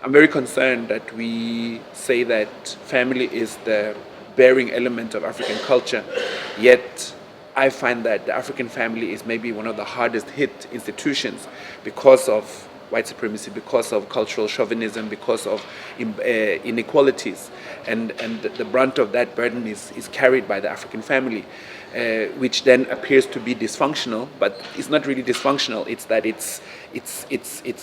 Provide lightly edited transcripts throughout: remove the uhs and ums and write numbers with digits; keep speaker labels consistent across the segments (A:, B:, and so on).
A: I'm very concerned that we say that family is the bearing element of African culture, yet I find that the African family is maybe one of the hardest hit institutions because of white supremacy, because of cultural chauvinism, because of inequalities. And the brunt of that burden is carried by the African family, which then appears to be dysfunctional, but it's not really dysfunctional. It's that it's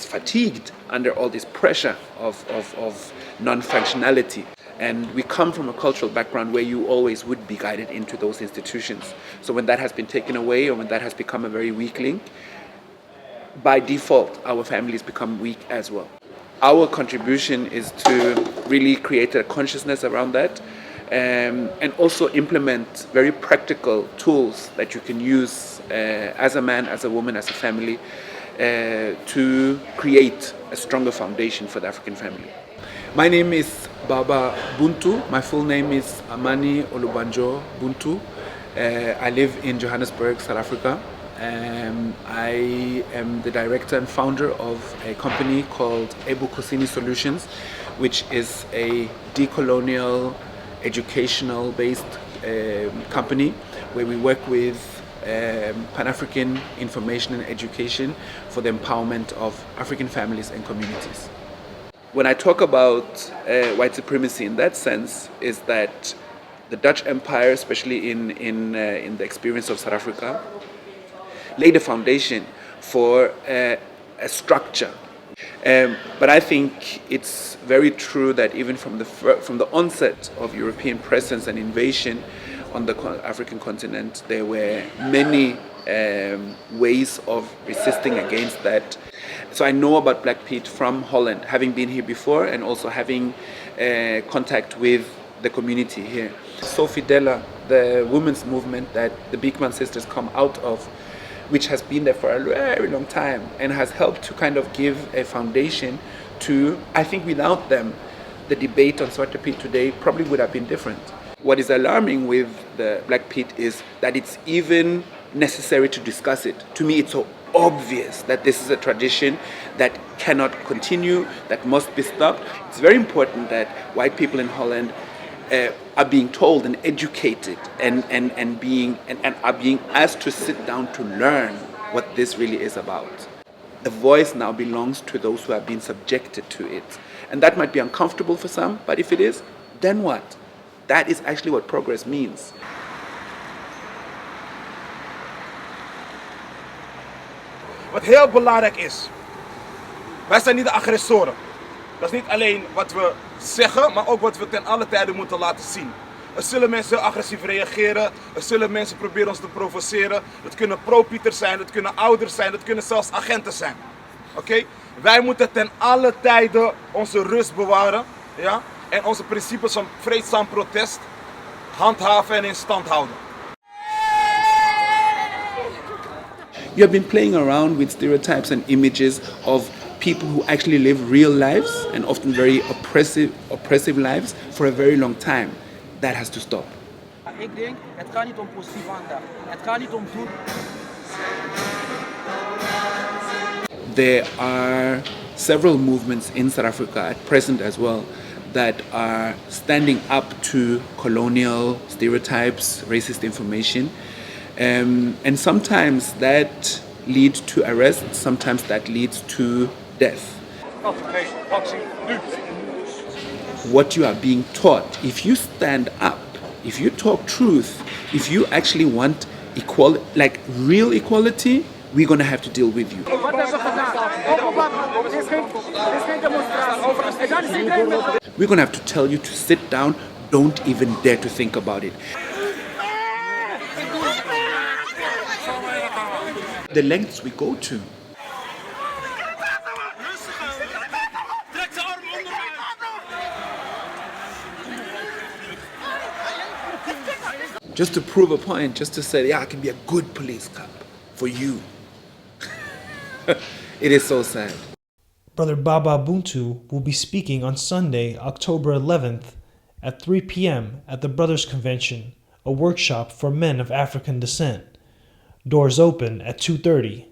A: fatigued under all this pressure of non-functionality. And we come from a cultural background where you always would be guided into those institutions. So when that has been taken away, or when that has become a very weak link, by default, our families become weak as well. Our contribution is to really create a consciousness around that, and also implement very practical tools that you can use as a man, as a woman, as a family, to create a stronger foundation for the African family. My name is Baba Buntu. My full name is Amani Olubanjo Buntu. I live in Johannesburg, South Africa. I am the director and founder of a company called Ebu Kusini Solutions, which is a decolonial, educational-based company where we work with Pan-African information and education for the empowerment of African families and communities. When I talk about white supremacy in that sense, is that the Dutch Empire, especially in the experience of South Africa, laid a foundation for a structure. But I think it's very true that even from the onset of European presence and invasion on the African continent, there were many ways of resisting against that. So I know about Black Pete from Holland, having been here before and also having contact with the community here. Sophie Della, the women's movement that the Beekman sisters come out of, which has been there for a very long time and has helped to kind of give a foundation to, I think without them, the debate on Zwarte Piet today probably would have been different. What is alarming with the Black Piet is that it's even necessary to discuss it. To me, it's so obvious that this is a tradition that cannot continue, that must be stopped. It's very important that white people in Holland are being told and educated and are being asked to sit down to learn what this really is about. The voice now belongs to those who have been subjected to it. And that might be uncomfortable for some, but if it is, then what? That is actually what progress means.
B: Wat heel belangrijk is, wij zijn niet de agressoren. Dat is niet alleen wat we zeggen, maar ook wat we ten alle tijde moeten laten zien. Er zullen mensen heel agressief reageren, er zullen mensen proberen ons te provoceren. Dat kunnen pro-Pieters zijn, dat kunnen ouders zijn, dat kunnen zelfs agenten zijn. Oké? Wij moeten ten alle tijde onze rust bewaren, ja? En onze principes van vreedzaam protest handhaven en in stand houden.
A: You have been playing around with stereotypes and images of people who actually live real lives and often very oppressive lives for a very long time. That has to stop.
C: Ik denk, het gaat niet om positief aandacht. Het gaat niet om doen.
A: There are several movements in South Africa at present as well that are standing up to colonial stereotypes, racist information. And sometimes that leads to arrest, sometimes that leads to death. What you are being taught, if you stand up, if you talk truth, if you actually want equality, like real equality, we're going to have to deal with you. We're going to have to tell you to sit down, don't even dare to think about it. The lengths we go to. Just to prove a point, just to say, yeah, I can be a good police cop for you. It is so sad.
D: Brother Baba Buntu will be speaking on Sunday, October 11th at 3 p.m. at the Brothers Convention, a workshop for men of African descent. Doors open at 2:30.